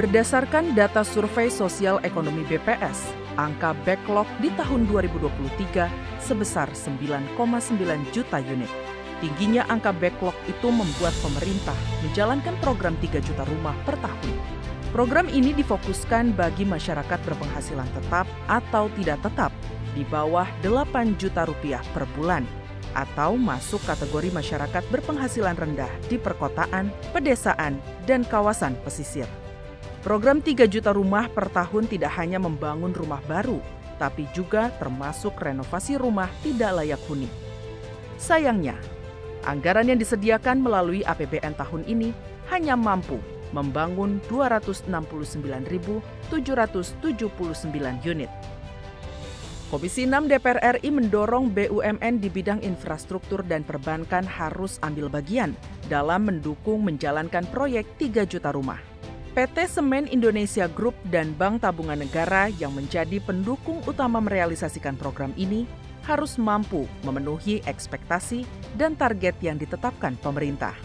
Berdasarkan data survei sosial ekonomi BPS, angka backlog di tahun 2023 sebesar 9,9 juta unit. Tingginya angka backlog itu membuat pemerintah menjalankan program 3 juta rumah per tahun. Program ini difokuskan bagi masyarakat berpenghasilan tetap atau tidak tetap di bawah 8 juta rupiah per bulan atau masuk kategori masyarakat berpenghasilan rendah di perkotaan, pedesaan, dan kawasan pesisir. Program 3 juta rumah per tahun tidak hanya membangun rumah baru, tapi juga termasuk renovasi rumah tidak layak huni. Sayangnya, anggaran yang disediakan melalui APBN tahun ini hanya mampu membangun 269.779 unit. Komisi 6 DPR RI mendorong BUMN di bidang infrastruktur dan perbankan harus ambil bagian dalam mendukung menjalankan proyek 3 juta rumah. PT Semen Indonesia Group dan Bank Tabungan Negara yang menjadi pendukung utama merealisasikan program ini harus mampu memenuhi ekspektasi dan target yang ditetapkan pemerintah.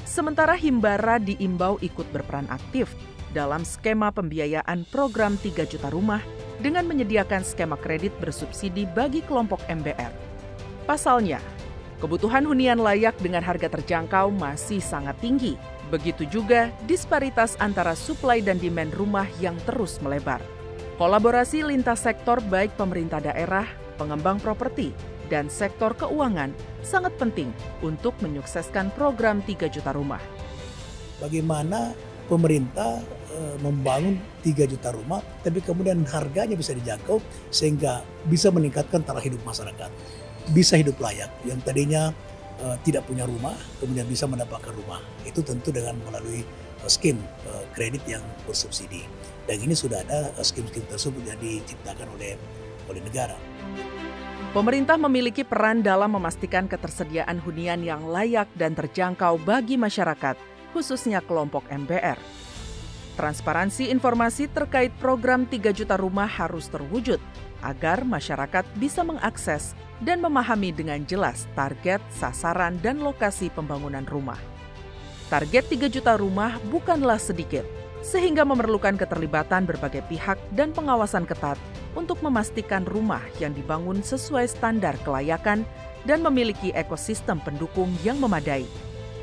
Sementara Himbara diimbau ikut berperan aktif dalam skema pembiayaan program 3 juta rumah dengan menyediakan skema kredit bersubsidi bagi kelompok MBR. Pasalnya, kebutuhan hunian layak dengan harga terjangkau masih sangat tinggi. Begitu juga disparitas antara supply dan demand rumah yang terus melebar. Kolaborasi lintas sektor baik pemerintah daerah, pengembang properti, dan sektor keuangan sangat penting untuk menyukseskan program 3 juta rumah. Bagaimana pemerintah membangun 3 juta rumah, tapi kemudian harganya bisa dijangkau sehingga bisa meningkatkan taraf hidup masyarakat. Bisa hidup layak, yang tadinya tidak punya rumah, kemudian bisa mendapatkan rumah. Itu tentu dengan melalui skim kredit yang bersubsidi. Dan ini sudah ada skim-skim tersebut yang diciptakan oleh negara. Pemerintah memiliki peran dalam memastikan ketersediaan hunian yang layak dan terjangkau bagi masyarakat, khususnya kelompok MBR. Transparansi informasi terkait program 3 juta rumah harus terwujud agar masyarakat bisa mengakses dan memahami dengan jelas target, sasaran, dan lokasi pembangunan rumah. Target 3 juta rumah bukanlah sedikit, sehingga memerlukan keterlibatan berbagai pihak dan pengawasan ketat untuk memastikan rumah yang dibangun sesuai standar kelayakan dan memiliki ekosistem pendukung yang memadai.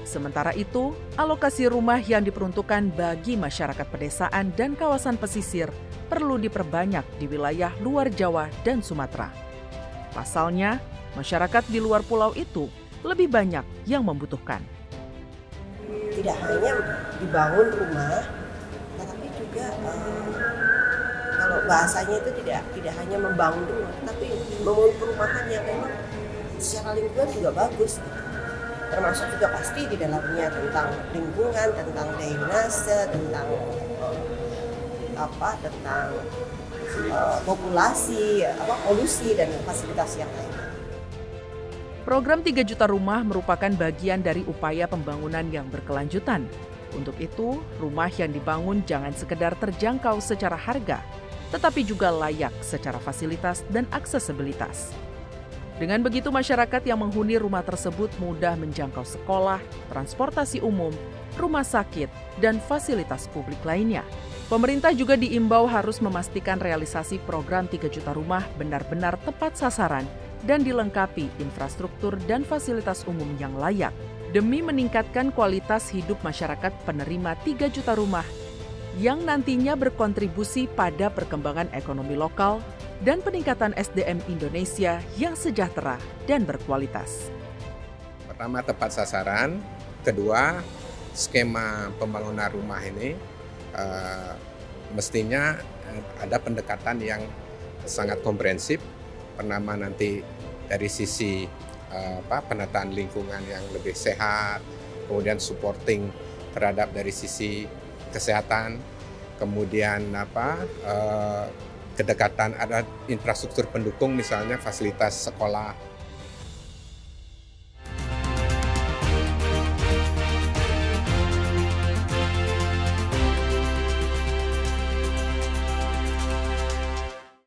Sementara itu, alokasi rumah yang diperuntukkan bagi masyarakat pedesaan dan kawasan pesisir perlu diperbanyak di wilayah luar Jawa dan Sumatera. Pasalnya, masyarakat di luar pulau itu lebih banyak yang membutuhkan. Tidak hanya dibangun rumah, tetapi juga kalau bahasanya itu tidak hanya membangun rumah, tapi membangun perumahan yang memang secara lingkungan juga bagus. Termasuk juga pasti di dalamnya tentang lingkungan, tentang drainase, tentang populasi, polusi, dan fasilitas yang lain. Program 3 juta rumah merupakan bagian dari upaya pembangunan yang berkelanjutan. Untuk itu, rumah yang dibangun jangan sekedar terjangkau secara harga, tetapi juga layak secara fasilitas dan aksesibilitas. Dengan begitu, masyarakat yang menghuni rumah tersebut mudah menjangkau sekolah, transportasi umum, rumah sakit, dan fasilitas publik lainnya. Pemerintah juga diimbau harus memastikan realisasi program 3 juta rumah benar-benar tepat sasaran dan dilengkapi infrastruktur dan fasilitas umum yang layak demi meningkatkan kualitas hidup masyarakat penerima 3 juta rumah yang nantinya berkontribusi pada perkembangan ekonomi lokal dan peningkatan SDM Indonesia yang sejahtera dan berkualitas. Pertama, tepat sasaran. Kedua, skema pembangunan rumah ini mestinya ada pendekatan yang sangat komprehensif. Pertama nanti dari sisi penataan lingkungan yang lebih sehat, kemudian supporting terhadap dari sisi kesehatan, kemudian kedekatan ada infrastruktur pendukung misalnya fasilitas sekolah,